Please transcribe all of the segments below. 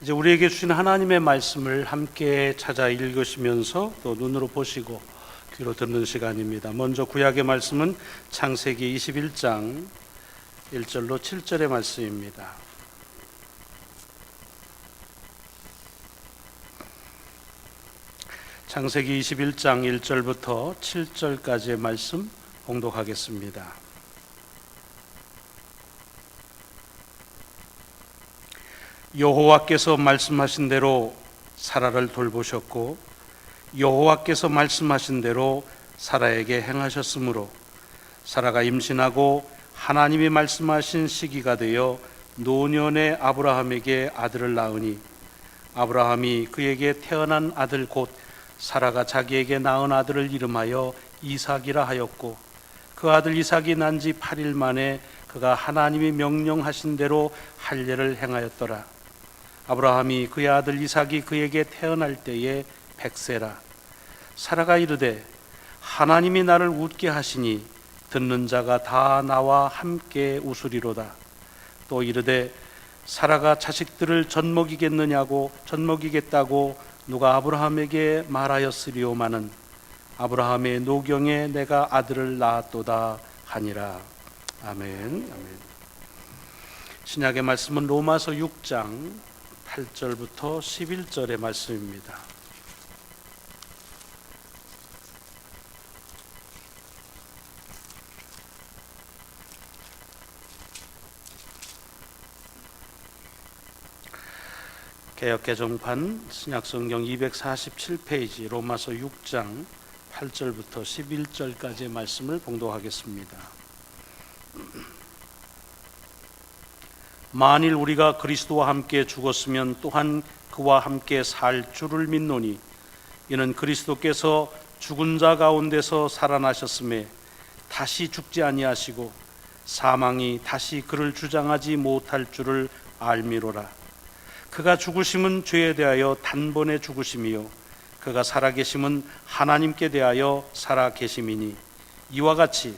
이제 우리에게 주신 하나님의 말씀을 함께 찾아 읽으시면서 또 눈으로 보시고 귀로 듣는 시간입니다. 먼저 구약의 말씀은 창세기 21장 1절로 7절의 말씀입니다. 창세기 21장 1절부터 7절까지의 말씀 봉독하겠습니다. 여호와께서 말씀하신 대로 사라를 돌보셨고 여호와께서 말씀하신 대로 사라에게 행하셨으므로 사라가 임신하고 하나님이 말씀하신 시기가 되어 노년의 아브라함에게 아들을 낳으니 아브라함이 그에게 태어난 아들 곧 사라가 자기에게 낳은 아들을 이름하여 이삭이라 하였고 그 아들 이삭이 난 지 8일 만에 그가 하나님이 명령하신 대로 할례를 행하였더라. 아브라함이 그의 아들 이삭이 그에게 태어날 때에 100세라. 사라가 이르되 하나님이 나를 웃게 하시니 듣는 자가 다 나와 함께 웃으리로다. 또 이르되 사라가 자식들을 젖먹이겠다고 누가 아브라함에게 말하였으리오마는 아브라함의 노경에 내가 아들을 낳았도다 하니라. 아멘. 신약의 말씀은 로마서 6장 8절부터 11절의 말씀입니다. 개역개정판 신약성경 247페이지 로마서 6장 8절부터 11절까지의 말씀을 봉독하겠습니다. 만일 우리가 그리스도와 함께 죽었으면 또한 그와 함께 살 줄을 믿노니 이는 그리스도께서 죽은 자 가운데서 살아나셨음에 다시 죽지 아니하시고 사망이 다시 그를 주장하지 못할 줄을 알미로라. 그가 죽으심은 죄에 대하여 단번에 죽으심이요 그가 살아계심은 하나님께 대하여 살아계심이니 이와 같이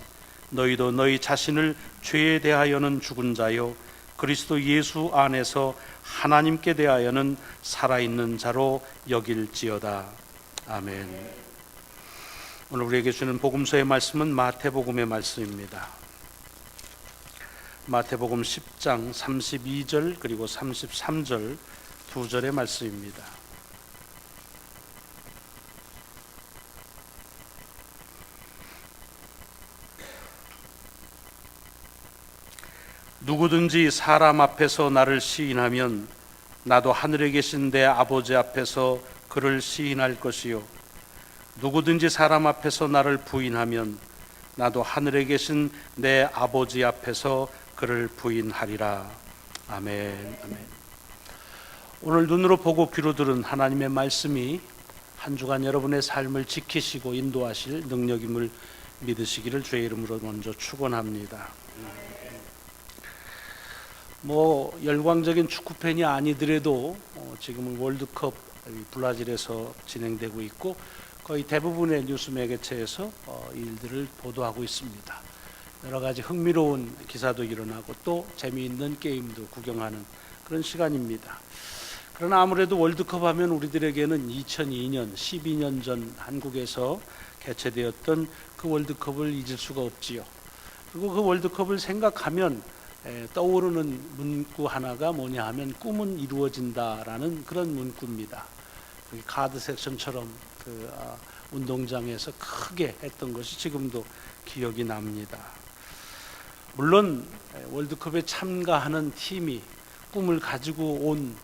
너희도 너희 자신을 죄에 대하여는 죽은 자요 그리스도 예수 안에서 하나님께 대하여는 살아있는 자로 여길지어다. 아멘. 오늘 우리에게 주는 복음서의 말씀은 마태복음의 말씀입니다. 마태복음 10장 32절 그리고 33절 두 절의 말씀입니다. 누구든지 사람 앞에서 나를 시인하면 나도 하늘에 계신 내 아버지 앞에서 그를 시인할 것이요 누구든지 사람 앞에서 나를 부인하면 나도 하늘에 계신 내 아버지 앞에서 그를 부인하리라. 아멘. 오늘 눈으로 보고 귀로 들은 하나님의 말씀이 한 주간 여러분의 삶을 지키시고 인도하실 능력임을 믿으시기를 주의 이름으로 먼저 축원합니다. 열광적인 축구팬이 아니더라도 지금은 월드컵 브라질에서 진행되고 있고 거의 대부분의 뉴스 매개체에서 일들을 보도하고 있습니다. 여러 가지 흥미로운 기사도 일어나고 또 재미있는 게임도 구경하는 그런 시간입니다. 그러나 아무래도 월드컵 하면 우리들에게는 2002년 12년 전 한국에서 개최되었던 그 월드컵을 잊을 수가 없지요. 그리고 그 월드컵을 생각하면 떠오르는 문구 하나가 뭐냐 하면 꿈은 이루어진다라는 그런 문구입니다. 카드 섹션처럼 운동장에서 크게 했던 것이 지금도 기억이 납니다. 물론 월드컵에 참가하는 팀이 꿈을 가지고 온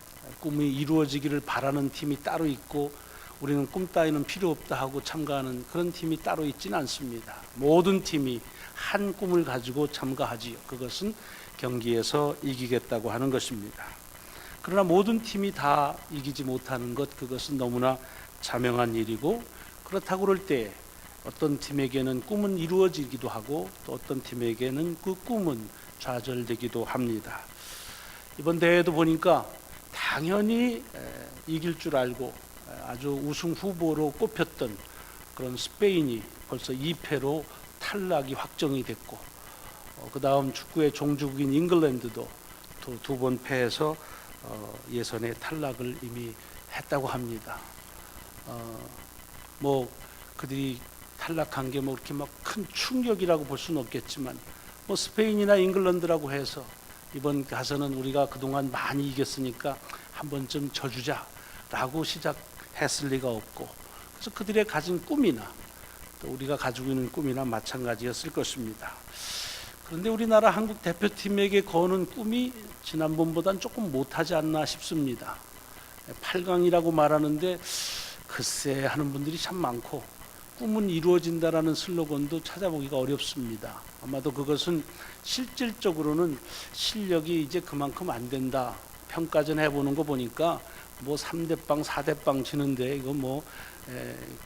꿈이 이루어지기를 바라는 팀이 따로 있고 우리는 꿈 따위는 필요 없다 하고 참가하는 그런 팀이 따로 있지는 않습니다. 모든 팀이 한 꿈을 가지고 참가하지요. 그것은 경기에서 이기겠다고 하는 것입니다. 그러나 모든 팀이 다 이기지 못하는 것 그것은 너무나 자명한 일이고 그렇다고 그럴 때 어떤 팀에게는 꿈은 이루어지기도 하고 또 어떤 팀에게는 그 꿈은 좌절되기도 합니다. 이번 대회도 보니까 당연히 이길 줄 알고 아주 우승 후보로 꼽혔던 그런 스페인이 벌써 2패로 탈락이 확정이 됐고 그 다음 축구의 종주국인 잉글랜드도 두 번 패해서 예선에 탈락을 이미 했다고 합니다. 뭐 그들이 탈락한 게 뭐 그렇게 막 큰 충격이라고 볼 수는 없겠지만, 뭐 스페인이나 잉글랜드라고 해서 이번 가서는 우리가 그동안 많이 이겼으니까 한 번쯤 져주자라고 시작했을 리가 없고, 그래서 그들의 가진 꿈이나 또 우리가 가지고 있는 꿈이나 마찬가지였을 것입니다. 그런데 우리나라 한국 대표팀에게 거는 꿈이 지난번보다는 조금 못하지 않나 싶습니다. 8강이라고 말하는데 글쎄 하는 분들이 참 많고, 꿈은 이루어진다라는 슬로건도 찾아보기가 어렵습니다. 아마도 그것은 실질적으로는 실력이 이제 그만큼 안 된다, 평가전 해보는 거 보니까 뭐 3대빵 4대빵 지는데 이거 뭐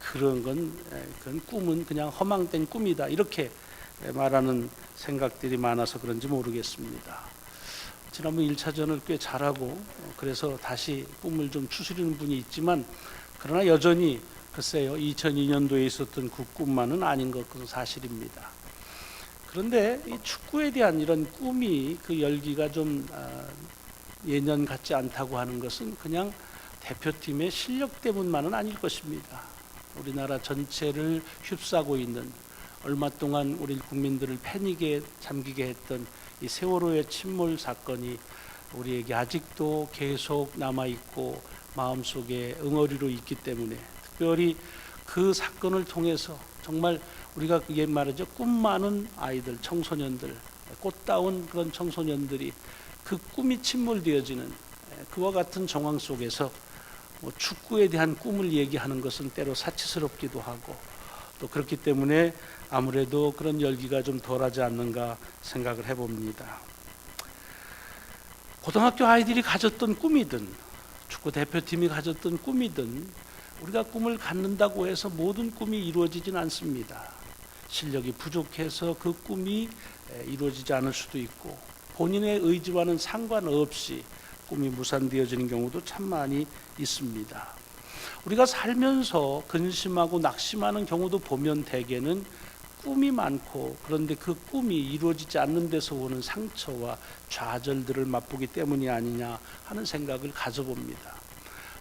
그런 건 그건 꿈은 그냥 허망된 꿈이다, 이렇게 말하는 생각들이 많아서 그런지 모르겠습니다. 지난번 1차전을 꽤 잘하고 그래서 다시 꿈을 좀 추스리는 분이 있지만, 그러나 여전히 글쎄요 2002년도에 있었던 그 꿈만은 아닌 것은 사실입니다. 그런데 이 축구에 대한 이런 꿈이 그 열기가 좀 예년 같지 않다고 하는 것은 그냥 대표팀의 실력 때문만은 아닐 것입니다. 우리나라 전체를 휩싸고 있는, 얼마 동안 우리 국민들을 패닉에 잠기게 했던 이 세월호의 침몰 사건이 우리에게 아직도 계속 남아있고 마음속에 응어리로 있기 때문에, 특별히 그 사건을 통해서 정말 우리가 그게 말하죠, 꿈 많은 아이들, 청소년들, 꽃다운 그런 청소년들이 그 꿈이 침몰되어지는 그와 같은 정황 속에서 뭐 축구에 대한 꿈을 얘기하는 것은 때로 사치스럽기도 하고, 또 그렇기 때문에 아무래도 그런 열기가 좀 덜하지 않는가 생각을 해봅니다. 고등학교 아이들이 가졌던 꿈이든 축구 대표팀이 가졌던 꿈이든 우리가 꿈을 갖는다고 해서 모든 꿈이 이루어지진 않습니다. 실력이 부족해서 그 꿈이 이루어지지 않을 수도 있고, 본인의 의지와는 상관없이 꿈이 무산되어지는 경우도 참 많이 있습니다. 우리가 살면서 근심하고 낙심하는 경우도 보면 대개는 꿈이 많고, 그런데 그 꿈이 이루어지지 않는 데서 오는 상처와 좌절들을 맛보기 때문이 아니냐 하는 생각을 가져봅니다.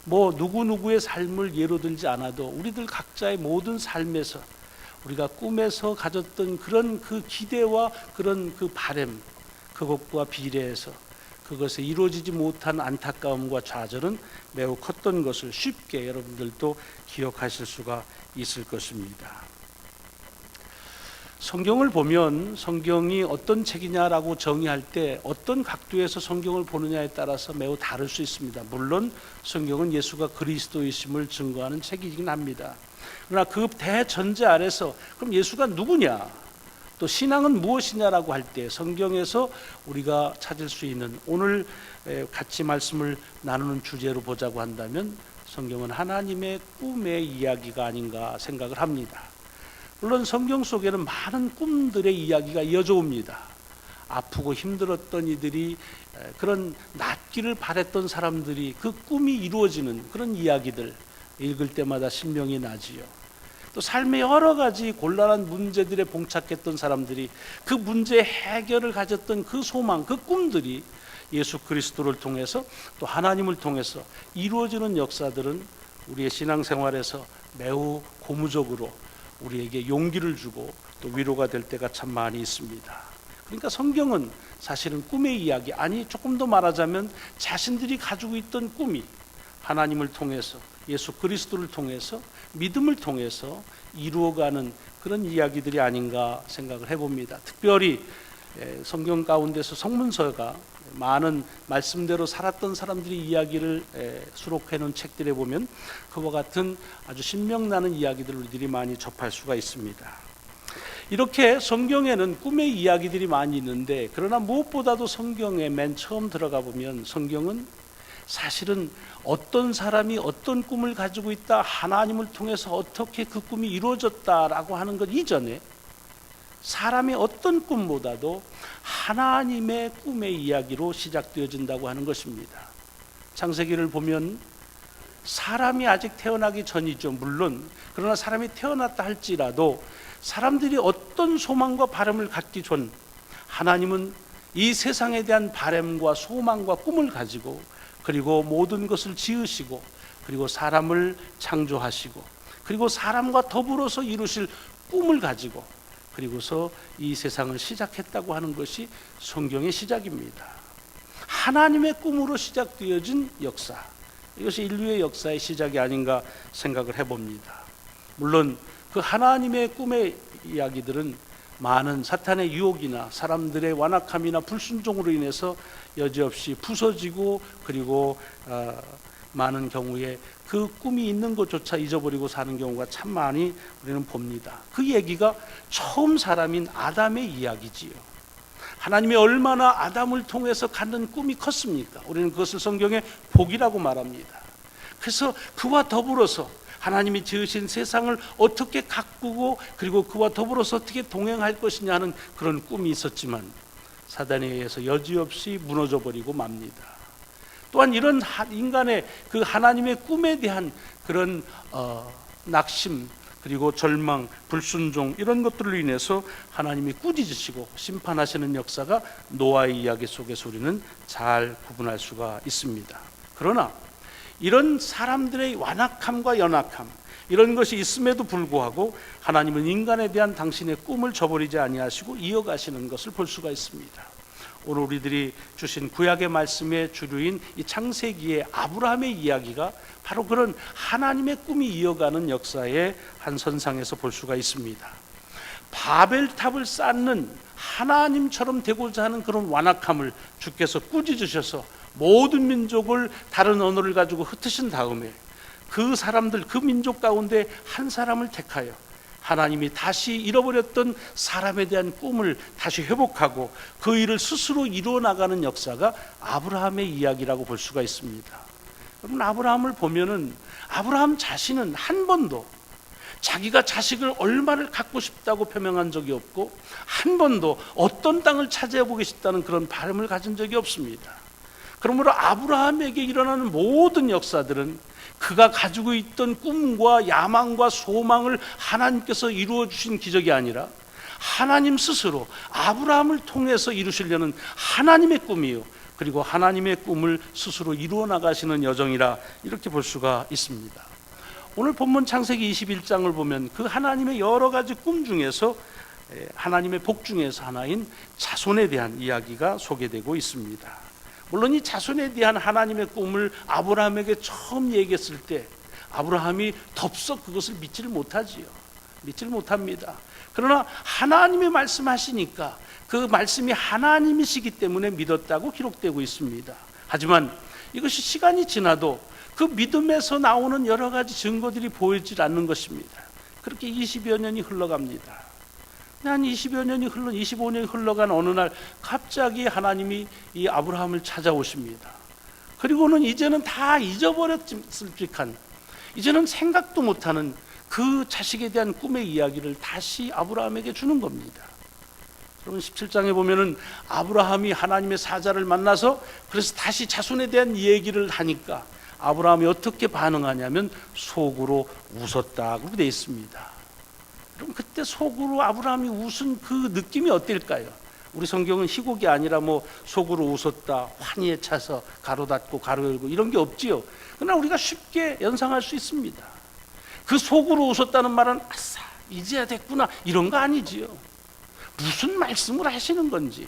뭐 누구누구의 삶을 예로 들지 않아도 우리들 각자의 모든 삶에서 우리가 꿈에서 가졌던 그런 그 기대와 그런 그 바람, 그것과 비례해서 그것에 이루어지지 못한 안타까움과 좌절은 매우 컸던 것을 쉽게 여러분들도 기억하실 수가 있을 것입니다. 성경을 보면 성경이 어떤 책이냐라고 정의할 때 어떤 각도에서 성경을 보느냐에 따라서 매우 다를 수 있습니다. 물론 성경은 예수가 그리스도이심을 증거하는 책이긴 합니다. 그러나 그 대전제 아래서 그럼 예수가 누구냐, 또 신앙은 무엇이냐라고 할 때 성경에서 우리가 찾을 수 있는, 오늘 같이 말씀을 나누는 주제로 보자고 한다면 성경은 하나님의 꿈의 이야기가 아닌가 생각을 합니다. 물론 성경 속에는 많은 꿈들의 이야기가 이어져 옵니다. 아프고 힘들었던 이들이, 그런 낫기를 바랬던 사람들이 그 꿈이 이루어지는 그런 이야기들 읽을 때마다 신명이 나지요. 또 삶의 여러 가지 곤란한 문제들에 봉착했던 사람들이 그 문제 해결을 가졌던 그 소망, 그 꿈들이 예수 그리스도를 통해서 또 하나님을 통해서 이루어지는 역사들은 우리의 신앙생활에서 매우 고무적으로 우리에게 용기를 주고 또 위로가 될 때가 참 많이 있습니다. 그러니까 성경은 사실은 꿈의 이야기, 아니 조금 더 말하자면 자신들이 가지고 있던 꿈이 하나님을 통해서, 예수 그리스도를 통해서, 믿음을 통해서 이루어가는 그런 이야기들이 아닌가 생각을 해봅니다. 특별히 성경 가운데서 성문서가 많은 말씀대로 살았던 사람들이 이야기를 수록해 놓은 책들에 보면 그와 같은 아주 신명나는 이야기들을 우리들이 많이 접할 수가 있습니다. 이렇게 성경에는 꿈의 이야기들이 많이 있는데, 그러나 무엇보다도 성경에 맨 처음 들어가 보면 성경은 사실은 어떤 사람이 어떤 꿈을 가지고 있다, 하나님을 통해서 어떻게 그 꿈이 이루어졌다라고 하는 것 이전에 사람의 어떤 꿈보다도 하나님의 꿈의 이야기로 시작되어진다고 하는 것입니다. 창세기를 보면 사람이 아직 태어나기 전이죠. 물론 그러나 사람이 태어났다 할지라도 사람들이 어떤 소망과 바람을 갖기 전 하나님은 이 세상에 대한 바람과 소망과 꿈을 가지고 그리고 모든 것을 지으시고, 그리고 사람을 창조하시고, 그리고 사람과 더불어서 이루실 꿈을 가지고, 그리고서 이 세상을 시작했다고 하는 것이 성경의 시작입니다. 하나님의 꿈으로 시작되어진 역사, 이것이 인류의 역사의 시작이 아닌가 생각을 해봅니다. 물론 그 하나님의 꿈의 이야기들은 많은 사탄의 유혹이나 사람들의 완악함이나 불순종으로 인해서 여지없이 부서지고, 그리고 많은 경우에 그 꿈이 있는 것조차 잊어버리고 사는 경우가 참 많이 우리는 봅니다. 그 얘기가 처음 사람인 아담의 이야기지요. 하나님이 얼마나 아담을 통해서 갖는 꿈이 컸습니까? 우리는 그것을 성경의 복이라고 말합니다. 그래서 그와 더불어서 하나님이 지으신 세상을 어떻게 가꾸고, 그리고 그와 더불어서 어떻게 동행할 것이냐 하는 그런 꿈이 있었지만 사단에 의해서 여지없이 무너져 버리고 맙니다. 또한 이런 인간의 그 하나님의 꿈에 대한 그런 낙심, 그리고 절망, 불순종, 이런 것들로 인해서 하나님이 꾸짖으시고 심판하시는 역사가 노아의 이야기 속에서 우리는 잘 구분할 수가 있습니다. 그러나 이런 사람들의 완악함과 연약함, 이런 것이 있음에도 불구하고 하나님은 인간에 대한 당신의 꿈을 저버리지 아니하시고 이어가시는 것을 볼 수가 있습니다. 오늘 우리들이 주신 구약의 말씀의 주류인 이 창세기의 아브라함의 이야기가 바로 그런 하나님의 꿈이 이어가는 역사의 한 선상에서 볼 수가 있습니다. 바벨탑을 쌓는 하나님처럼 되고자 하는 그런 완악함을 주께서 꾸짖으셔서 모든 민족을 다른 언어를 가지고 흩으신 다음에 그 사람들, 그 민족 가운데 한 사람을 택하여 하나님이 다시 잃어버렸던 사람에 대한 꿈을 다시 회복하고 그 일을 스스로 이루어 나가는 역사가 아브라함의 이야기라고 볼 수가 있습니다. 여러분, 아브라함을 보면은 아브라함 자신은 한 번도 자기가 자식을 얼마를 갖고 싶다고 표명한 적이 없고, 한 번도 어떤 땅을 차지해 보고 싶다는 그런 바람을 가진 적이 없습니다. 그러므로 아브라함에게 일어나는 모든 역사들은 그가 가지고 있던 꿈과 야망과 소망을 하나님께서 이루어 주신 기적이 아니라 하나님 스스로 아브라함을 통해서 이루시려는 하나님의 꿈이요, 그리고 하나님의 꿈을 스스로 이루어 나가시는 여정이라 이렇게 볼 수가 있습니다. 오늘 본문 창세기 21장을 보면 그 하나님의 여러 가지 꿈 중에서 하나님의 복 중에서 하나인 자손에 대한 이야기가 소개되고 있습니다. 물론 이 자손에 대한 하나님의 꿈을 아브라함에게 처음 얘기했을 때 아브라함이 덥석 그것을 믿지를 못하지요. 믿지를 못합니다. 그러나 하나님이 말씀하시니까 그 말씀이 하나님이시기 때문에 믿었다고 기록되고 있습니다. 하지만 이것이 시간이 지나도 그 믿음에서 나오는 여러 가지 증거들이 보이질 않는 것입니다. 그렇게 20여 년이 흘러갑니다. 한 20여 년이 25년이 흘러간 어느 날 갑자기 하나님이 이 아브라함을 찾아오십니다. 그리고는 이제는 다 잊어버렸을 듯한, 이제는 생각도 못하는 그 자식에 대한 꿈의 이야기를 다시 아브라함에게 주는 겁니다. 여러분, 17장에 보면은 아브라함이 하나님의 사자를 만나서 그래서 다시 자손에 대한 얘기를 하니까 아브라함이 어떻게 반응하냐면 속으로 웃었다, 그렇게 되어 있습니다. 그럼 그때 속으로 아브라함이 웃은 그 느낌이 어떨까요? 우리 성경은 희곡이 아니라 뭐 속으로 웃었다, 환희에 차서 가로 닫고 가로 열고 이런 게 없지요. 그러나 우리가 쉽게 연상할 수 있습니다. 그 속으로 웃었다는 말은 아싸 이제야 됐구나 이런 거 아니지요. 무슨 말씀을 하시는 건지,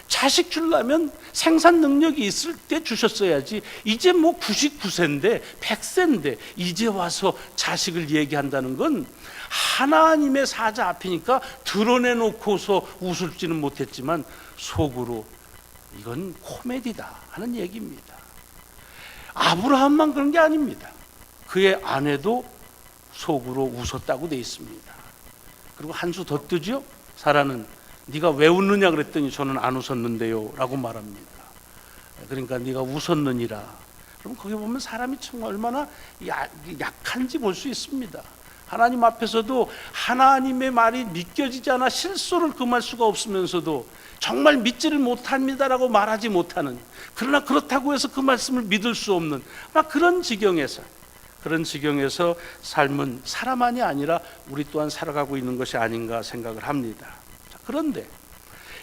자식 주려면 생산 능력이 있을 때 주셨어야지, 이제 뭐 99세인데 100세인데 이제 와서 자식을 얘기한다는 건 하나님의 사자 앞이니까 드러내놓고서 웃을지는 못했지만 속으로 이건 코미디다 하는 얘기입니다. 아브라함만 그런 게 아닙니다. 그의 아내도 속으로 웃었다고 돼 있습니다. 그리고 한 수 더 뜨죠. 사라는 네가 왜 웃느냐 그랬더니 저는 안 웃었는데요 라고 말합니다. 그러니까 네가 웃었느니라. 그럼 거기 보면 사람이 정말 얼마나 약한지 볼 수 있습니다. 하나님 앞에서도 하나님의 말이 믿겨지지 않아 실소를 금할 수가 없으면서도 정말 믿지를 못합니다라고 말하지 못하는, 그러나 그렇다고 해서 그 말씀을 믿을 수 없는 그런 지경에서 삶은 사람만이 아니라 우리 또한 살아가고 있는 것이 아닌가 생각을 합니다. 그런데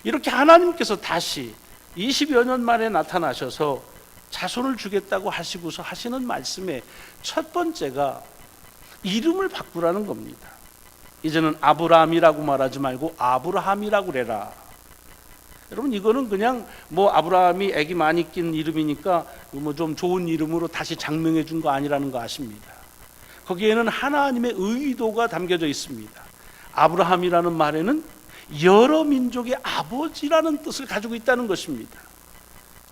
이렇게 하나님께서 다시 20여 년 만에 나타나셔서 자손을 주겠다고 하시고서 하시는 말씀의 첫 번째가 이름을 바꾸라는 겁니다. 이제는 아브라함이라고 말하지 말고 아브라함이라고 그래라. 여러분, 이거는 그냥 아브라함이 애기 많이 낀 이름이니까 좀 좋은 이름으로 다시 장명해 준 거 아니라는 거 아십니다. 거기에는 하나님의 의도가 담겨져 있습니다. 아브라함이라는 말에는 여러 민족의 아버지라는 뜻을 가지고 있다는 것입니다.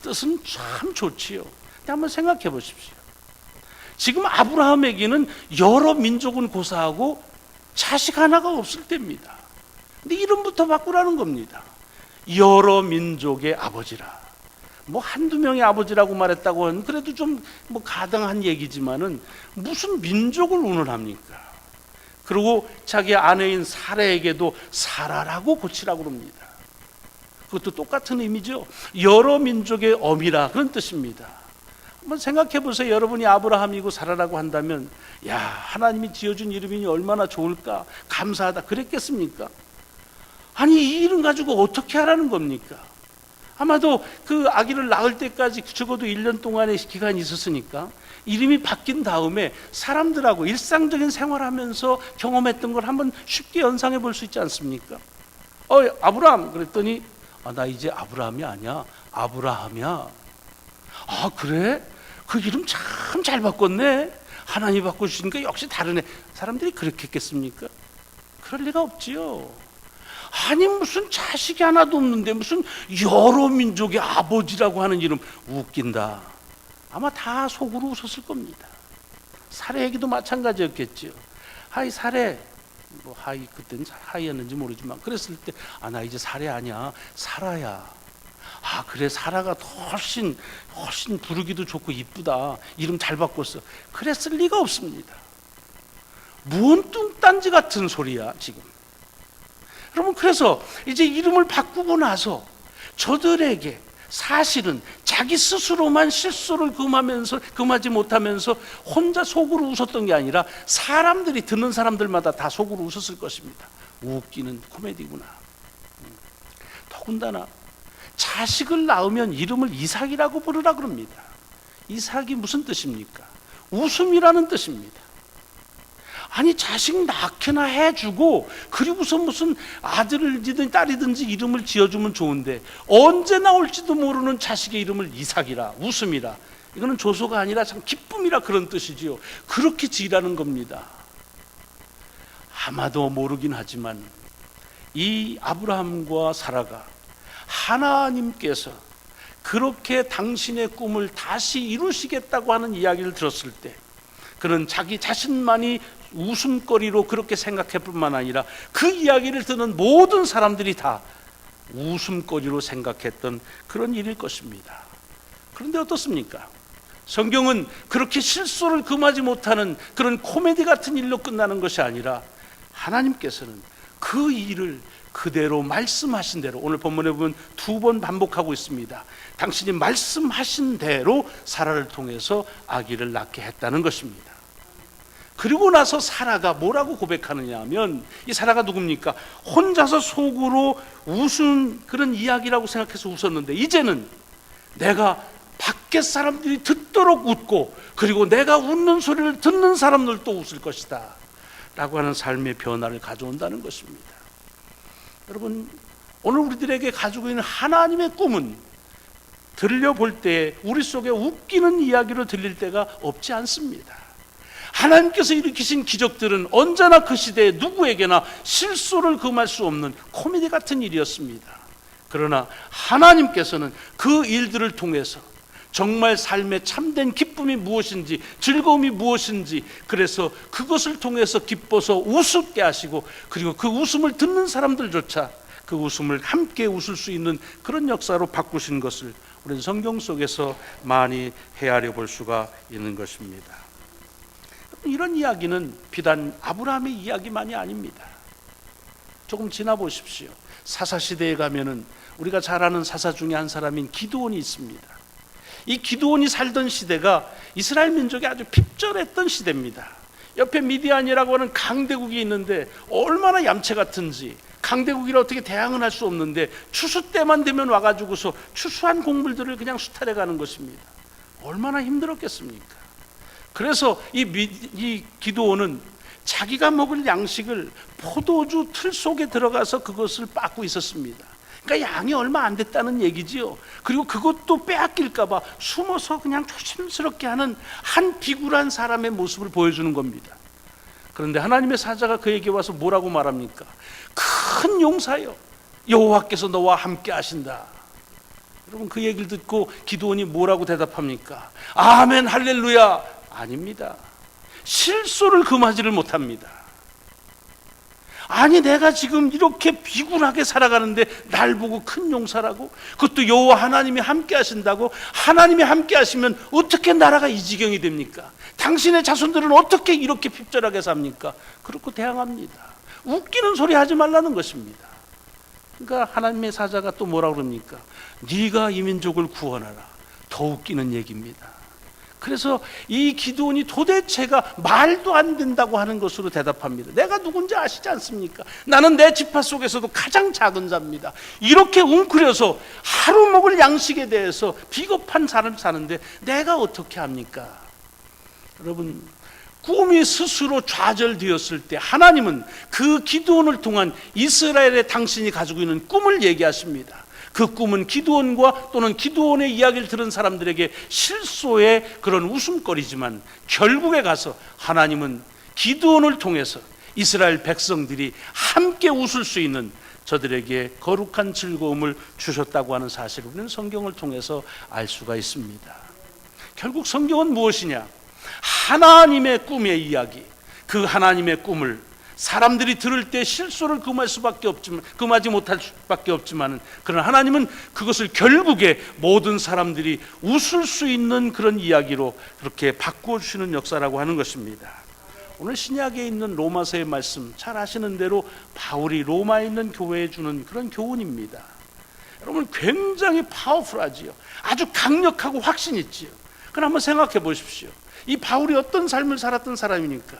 뜻은 참 좋지요. 근데 한번 생각해 보십시오. 지금 아브라함에게는 여러 민족은 고사하고 자식 하나가 없을 때입니다. 근데 이름부터 바꾸라는 겁니다. 여러 민족의 아버지라. 한두 명의 아버지라고 말했다고 하는 그래도 좀 가당한 얘기지만은 무슨 민족을 운운합니까? 그리고 자기 아내인 사라에게도 사라라고 고치라고 합니다. 그것도 똑같은 의미죠. 여러 민족의 어미라, 그런 뜻입니다. 한번 생각해 보세요. 여러분이 아브라함이고 사라라고 한다면, 야, 하나님이 지어준 이름이니 얼마나 좋을까, 감사하다 그랬겠습니까? 아니, 이 이름 가지고 어떻게 하라는 겁니까? 아마도 그 아기를 낳을 때까지 적어도 1년 동안의 기간이 있었으니까 이름이 바뀐 다음에 사람들하고 일상적인 생활하면서 경험했던 걸 한번 쉽게 연상해 볼 수 있지 않습니까? 아브라함 그랬더니 나 이제 아브라함이 아니야, 아브라함이야. 아, 그래? 그 이름 참 잘 바꿨네. 하나님이 바꿔주시니까 역시 다르네. 사람들이 그렇게 했겠습니까? 그럴 리가 없지요. 아니, 무슨 자식이 하나도 없는데 무슨 여러 민족의 아버지라고 하는 이름, 웃긴다. 아마 다 속으로 웃었을 겁니다. 사례에게도 마찬가지였겠죠. 하이 사례, 하이, 그때는 하이였는지 모르지만 그랬을 때, 나 이제 사례 아니야, 사라야. 아, 그래, 사라가 훨씬 부르기도 좋고 이쁘다, 이름 잘 바꿨어. 그랬을 리가 없습니다. 뭔 뚱딴지 같은 소리야 지금. 여러분, 그래서 이제 이름을 바꾸고 나서 저들에게 사실은 자기 스스로만 실수를 금하지 못하면서 혼자 속으로 웃었던 게 아니라 사람들이, 듣는 사람들마다 다 속으로 웃었을 것입니다. 웃기는 코미디구나. 더군다나 자식을 낳으면 이름을 이삭이라고 부르라 그럽니다. 이삭이 무슨 뜻입니까? 웃음이라는 뜻입니다. 아니, 자식 낳게나 해주고 그리고서 무슨 아들이든 딸이든지 이름을 지어주면 좋은데 언제 나올지도 모르는 자식의 이름을 이삭이라, 웃음이라, 이거는 조소가 아니라 참 기쁨이라 그런 뜻이지요. 그렇게 지으라는 겁니다. 아마도 모르긴 하지만 이 아브라함과 사라가 하나님께서 그렇게 당신의 꿈을 다시 이루시겠다고 하는 이야기를 들었을 때 그는 자기 자신만이 웃음거리로 그렇게 생각할 뿐만 아니라 그 이야기를 듣는 모든 사람들이 다 웃음거리로 생각했던 그런 일일 것입니다. 그런데 어떻습니까? 성경은 그렇게 실수를 금하지 못하는 그런 코미디 같은 일로 끝나는 것이 아니라 하나님께서는 그 일을 그대로 말씀하신 대로, 오늘 본문에 보면 2번 반복하고 있습니다. 당신이 말씀하신 대로 사라를 통해서 아기를 낳게 했다는 것입니다. 그리고 나서 사라가 뭐라고 고백하느냐 하면, 이 사라가 누굽니까? 혼자서 속으로 웃은 그런 이야기라고 생각해서 웃었는데 이제는 내가 밖에 사람들이 듣도록 웃고 그리고 내가 웃는 소리를 듣는 사람들도 웃을 것이다 라고 하는 삶의 변화를 가져온다는 것입니다. 여러분, 오늘 우리들에게 가지고 있는 하나님의 꿈은 들려볼 때 우리 속에 웃기는 이야기로 들릴 때가 없지 않습니다. 하나님께서 일으키신 기적들은 언제나 그 시대에 누구에게나 실수를 금할 수 없는 코미디 같은 일이었습니다. 그러나 하나님께서는 그 일들을 통해서 정말 삶의 참된 기쁨이 무엇인지, 즐거움이 무엇인지, 그래서 그것을 통해서 기뻐서 웃게 하시고 그리고 그 웃음을 듣는 사람들조차 그 웃음을 함께 웃을 수 있는 그런 역사로 바꾸신 것을 우리는 성경 속에서 많이 헤아려 볼 수가 있는 것입니다. 이런 이야기는 비단 아브라함의 이야기만이 아닙니다. 조금 지나보십시오. 사사시대에 가면은 우리가 잘 아는 사사 중에 한 사람인 기드온이 있습니다. 이 기드온이 살던 시대가 이스라엘 민족이 아주 핍절했던 시대입니다. 옆에 미디안이라고 하는 강대국이 있는데 얼마나 얌체 같은지, 강대국이라 어떻게 대항은 할 수 없는데 추수 때만 되면 와가지고서 추수한 곡물들을 그냥 수탈해 가는 것입니다. 얼마나 힘들었겠습니까? 그래서 이 기드온은 자기가 먹을 양식을 포도주 틀 속에 들어가서 그것을 빻고 있었습니다. 그러니까 양이 얼마 안 됐다는 얘기지요. 그리고 그것도 빼앗길까 봐 숨어서 그냥 조심스럽게 하는 한 비굴한 사람의 모습을 보여주는 겁니다. 그런데 하나님의 사자가 그에게 와서 뭐라고 말합니까? 큰 용사여, 여호와께서 너와 함께 하신다. 여러분, 그 얘기를 듣고 기드온이 뭐라고 대답합니까? 아멘 할렐루야. 아닙니다. 실소를 금하지를 못합니다. 아니, 내가 지금 이렇게 비굴하게 살아가는데 날 보고 큰 용사라고? 그것도 여호와 하나님이 함께 하신다고? 하나님이 함께 하시면 어떻게 나라가 이 지경이 됩니까? 당신의 자손들은 어떻게 이렇게 핍절하게 삽니까? 그렇고 대항합니다. 웃기는 소리 하지 말라는 것입니다. 그러니까 하나님의 사자가 또 뭐라고 그럽니까? 네가 이 민족을 구원하라. 더 웃기는 얘기입니다. 그래서 이 기드온이 도대체가 말도 안 된다고 하는 것으로 대답합니다. 내가 누군지 아시지 않습니까? 나는 내 지파 속에서도 가장 작은 자입니다. 이렇게 웅크려서 하루 먹을 양식에 대해서 비겁한 사람 사는데 내가 어떻게 합니까? 여러분, 꿈이 스스로 좌절되었을 때 하나님은 그 기드온을 통한 이스라엘의 당신이 가지고 있는 꿈을 얘기하십니다. 그 꿈은 기드온과 또는 기드온의 이야기를 들은 사람들에게 실소의 그런 웃음거리지만 결국에 가서 하나님은 기드온을 통해서 이스라엘 백성들이 함께 웃을 수 있는 저들에게 거룩한 즐거움을 주셨다고 하는 사실을 우리는 성경을 통해서 알 수가 있습니다. 결국 성경은 무엇이냐? 하나님의 꿈의 이야기, 그 하나님의 꿈을 사람들이 들을 때 실소를 금하지 못할 수밖에 없지만, 그러나 하나님은 그것을 결국에 모든 사람들이 웃을 수 있는 그런 이야기로 그렇게 바꾸어 주시는 역사라고 하는 것입니다. 오늘 신약에 있는 로마서의 말씀 잘 아시는 대로 바울이 로마에 있는 교회에 주는 그런 교훈입니다. 여러분, 굉장히 파워풀하지요. 아주 강력하고 확신 있지요. 그럼 한번 생각해 보십시오. 이 바울이 어떤 삶을 살았던 사람이니까?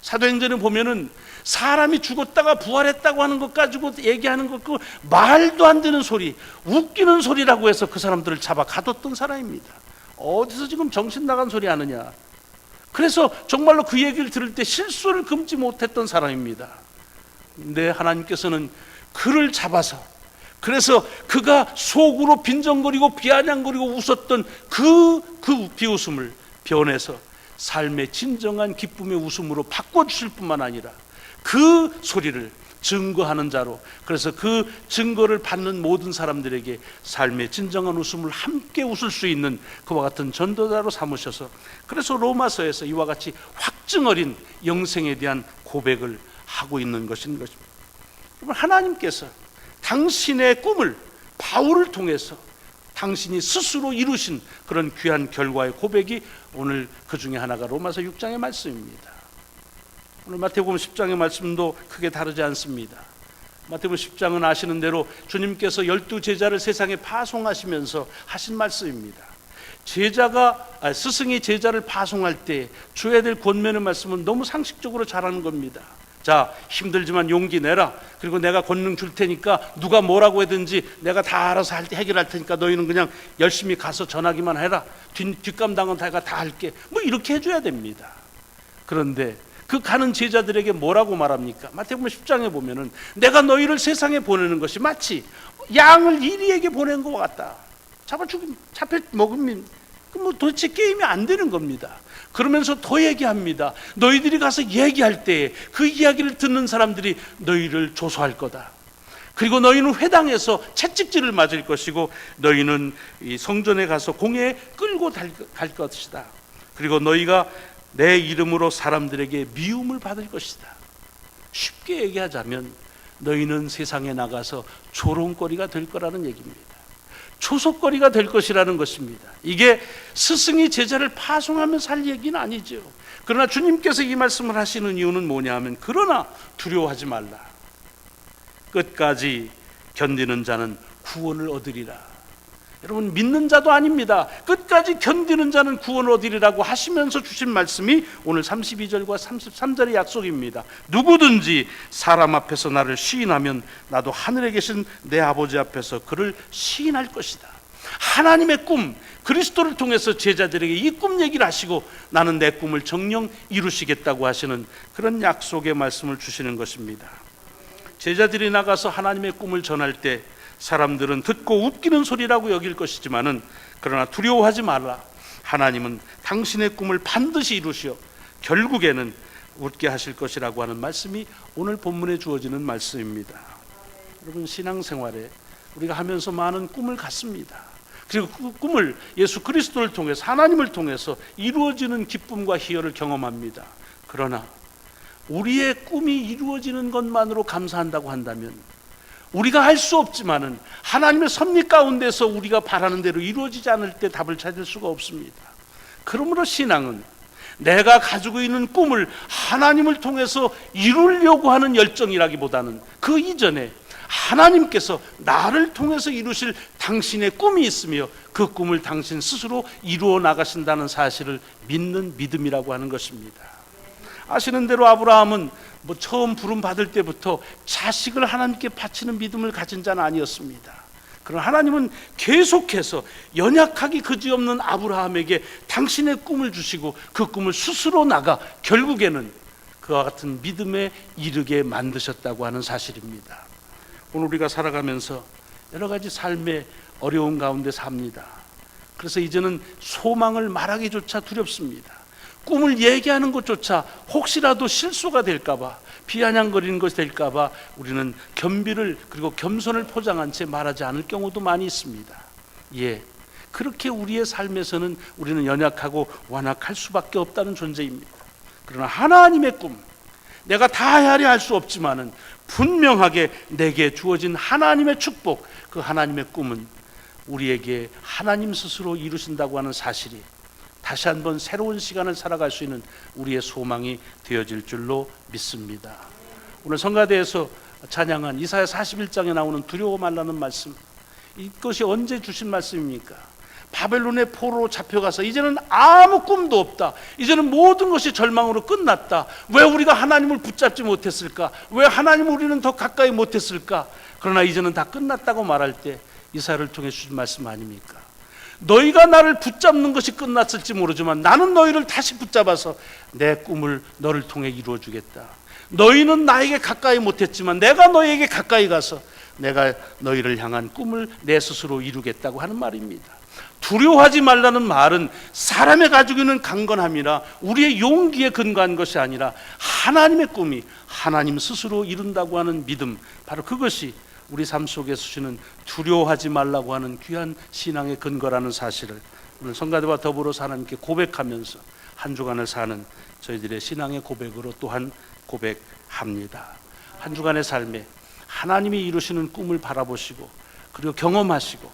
사도행전에 보면은 사람이 죽었다가 부활했다고 하는 것 가지고 얘기하는 것, 그 말도 안 되는 소리, 웃기는 소리라고 해서 그 사람들을 잡아 가뒀던 사람입니다. 어디서 지금 정신 나간 소리 하느냐? 그래서 정말로 그 얘기를 들을 때 실수를 금지 못했던 사람입니다. 근데 하나님께서는 그를 잡아서, 그래서 그가 속으로 빈정거리고 비아냥거리고 웃었던 그 비웃음을 변해서 삶의 진정한 기쁨의 웃음으로 바꿔주실 뿐만 아니라 그 소리를 증거하는 자로, 그래서 그 증거를 받는 모든 사람들에게 삶의 진정한 웃음을 함께 웃을 수 있는 그와 같은 전도자로 삼으셔서, 그래서 로마서에서 이와 같이 확증 어린 영생에 대한 고백을 하고 있는 것인 것입니다. 하나님께서 당신의 꿈을 바울을 통해서 당신이 스스로 이루신 그런 귀한 결과의 고백이 오늘 그 중에 하나가 로마서 6장의 말씀입니다. 오늘 마태복음 10장의 말씀도 크게 다르지 않습니다. 마태복음 10장은 아시는 대로 주님께서 12제자를 세상에 파송하시면서 하신 말씀입니다. 스승이 제자를 파송할 때 줘야 될 권면의 말씀은 너무 상식적으로 잘하는 겁니다. 자, 힘들지만 용기 내라. 그리고 내가 권능 줄 테니까 누가 뭐라고 하든지 내가 다 알아서 해결할 테니까 너희는 그냥 열심히 가서 전하기만 해라. 뒷감당은 내가 다 할게. 뭐 이렇게 해줘야 됩니다. 그런데 그 가는 제자들에게 뭐라고 말합니까? 마태복음 10장에 보면은 내가 너희를 세상에 보내는 것이 마치 양을 이리에게 보낸 것 같다. 잡혀 먹으면 뭐 도대체 게임이 안 되는 겁니다. 그러면서 더 얘기합니다. 너희들이 가서 얘기할 때 그 이야기를 듣는 사람들이 너희를 조소할 거다. 그리고 너희는 회당에서 채찍질을 맞을 것이고 너희는 이 성전에 가서 공회에 끌고 갈 것이다. 그리고 너희가 내 이름으로 사람들에게 미움을 받을 것이다. 쉽게 얘기하자면 너희는 세상에 나가서 조롱거리가 될 거라는 얘기입니다. 조속거리가 될 것이라는 것입니다. 이게 스승이 제자를 파송하면서 할 얘기는 아니죠. 그러나 주님께서 이 말씀을 하시는 이유는 뭐냐 하면, 그러나 두려워하지 말라. 끝까지 견디는 자는 구원을 얻으리라. 여러분, 믿는 자도 아닙니다. 끝까지 견디는 자는 구원을 얻으리라고 하시면서 주신 말씀이 오늘 32절과 33절의 약속입니다. 누구든지 사람 앞에서 나를 시인하면 나도 하늘에 계신 내 아버지 앞에서 그를 시인할 것이다. 하나님의 꿈, 그리스도를 통해서 제자들에게 이 꿈 얘기를 하시고 나는 내 꿈을 정녕 이루시겠다고 하시는 그런 약속의 말씀을 주시는 것입니다. 제자들이 나가서 하나님의 꿈을 전할 때 사람들은 듣고 웃기는 소리라고 여길 것이지만은 그러나 두려워하지 말라. 하나님은 당신의 꿈을 반드시 이루시어 결국에는 웃게 하실 것이라고 하는 말씀이 오늘 본문에 주어지는 말씀입니다. 여러분, 신앙생활에 우리가 하면서 많은 꿈을 갖습니다. 그리고 그 꿈을 예수 그리스도를 통해서, 하나님을 통해서 이루어지는 기쁨과 희열을 경험합니다. 그러나 우리의 꿈이 이루어지는 것만으로 감사한다고 한다면 우리가 할 수 없지만은 하나님의 섭리 가운데서 우리가 바라는 대로 이루어지지 않을 때 답을 찾을 수가 없습니다. 그러므로 신앙은 내가 가지고 있는 꿈을 하나님을 통해서 이루려고 하는 열정이라기보다는 그 이전에 하나님께서 나를 통해서 이루실 당신의 꿈이 있으며 그 꿈을 당신 스스로 이루어 나가신다는 사실을 믿는 믿음이라고 하는 것입니다. 아시는 대로 아브라함은 처음 부름 받을 때부터 자식을 하나님께 바치는 믿음을 가진 자는 아니었습니다. 그러나 하나님은 계속해서 연약하기 그지없는 아브라함에게 당신의 꿈을 주시고 그 꿈을 스스로 나가 결국에는 그와 같은 믿음에 이르게 만드셨다고 하는 사실입니다. 오늘 우리가 살아가면서 여러 가지 삶의 어려움 가운데 삽니다. 그래서 이제는 소망을 말하기조차 두렵습니다. 꿈을 얘기하는 것조차 혹시라도 실수가 될까봐, 비아냥거리는 것이 될까봐 우리는 겸비를, 그리고 겸손을 포장한 채 말하지 않을 경우도 많이 있습니다. 그렇게 우리의 삶에서는 우리는 연약하고 완악할 수밖에 없다는 존재입니다. 그러나 하나님의 꿈, 내가 다 헤아려 할 수 없지만은 분명하게 내게 주어진 하나님의 축복, 그 하나님의 꿈은 우리에게 하나님 스스로 이루신다고 하는 사실이 다시 한번 새로운 시간을 살아갈 수 있는 우리의 소망이 되어질 줄로 믿습니다. 오늘 성가대에서 찬양한 이사야 41장에 나오는 두려워 말라는 말씀, 이것이 언제 주신 말씀입니까? 바벨론의 포로로 잡혀가서 이제는 아무 꿈도 없다, 이제는 모든 것이 절망으로 끝났다, 왜 우리가 하나님을 붙잡지 못했을까, 왜 하나님을 우리는 더 가까이 못했을까, 그러나 이제는 다 끝났다고 말할 때 이사야를 통해 주신 말씀 아닙니까? 너희가 나를 붙잡는 것이 끝났을지 모르지만 나는 너희를 다시 붙잡아서 내 꿈을 너를 통해 이루어주겠다. 너희는 나에게 가까이 못했지만 내가 너희에게 가까이 가서 내가 너희를 향한 꿈을 내 스스로 이루겠다고 하는 말입니다. 두려워하지 말라는 말은 사람의 가지고 있는 강건함이나 우리의 용기에 근거한 것이 아니라 하나님의 꿈이 하나님 스스로 이룬다고 하는 믿음, 바로 그것이 우리 삶 속에 주시는 두려워하지 말라고 하는 귀한 신앙의 근거라는 사실을 오늘 성가대와 더불어서 하나님께 고백하면서 한 주간을 사는 저희들의 신앙의 고백으로 또한 고백합니다. 한 주간의 삶에 하나님이 이루시는 꿈을 바라보시고 그리고 경험하시고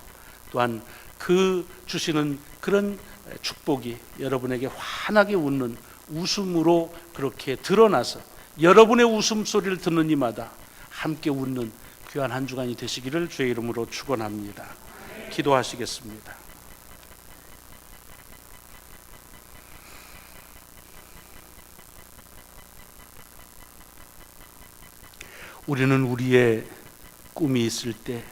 또한 그 주시는 그런 축복이 여러분에게 환하게 웃는 웃음으로 그렇게 드러나서 여러분의 웃음소리를 듣는 이마다 함께 웃는 귀한 한 주간이 되시기를 주의 이름으로 축원합니다. 기도하시겠습니다. 우리는 우리의 꿈이 있을 때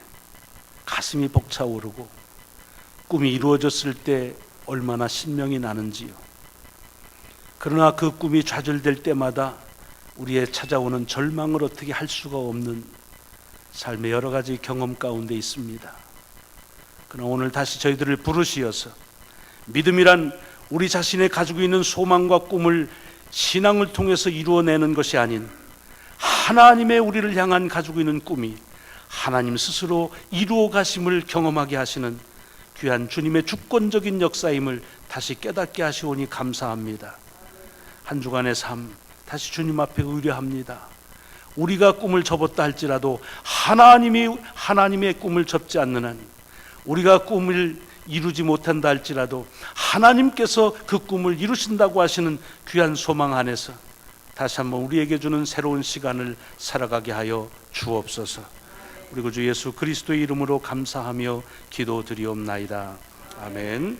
가슴이 벅차오르고 꿈이 이루어졌을 때 얼마나 신명이 나는지요. 그러나 그 꿈이 좌절될 때마다 우리의 찾아오는 절망을 어떻게 할 수가 없는 삶의 여러 가지 경험 가운데 있습니다. 그러나 오늘 다시 저희들을 부르시어서 믿음이란 우리 자신의 가지고 있는 소망과 꿈을 신앙을 통해서 이루어내는 것이 아닌 하나님의 우리를 향한 가지고 있는 꿈이 하나님 스스로 이루어 가심을 경험하게 하시는 귀한 주님의 주권적인 역사임을 다시 깨닫게 하시오니 감사합니다. 한 주간의 삶 다시 주님 앞에 의뢰합니다. 우리가 꿈을 접었다 할지라도 하나님의 꿈을 접지 않는 한, 우리가 꿈을 이루지 못한다 할지라도 하나님께서 그 꿈을 이루신다고 하시는 귀한 소망 안에서 다시 한번 우리에게 주는 새로운 시간을 살아가게 하여 주옵소서. 그리고 주 예수 그리스도의 이름으로 감사하며 기도드리옵나이다. 아멘.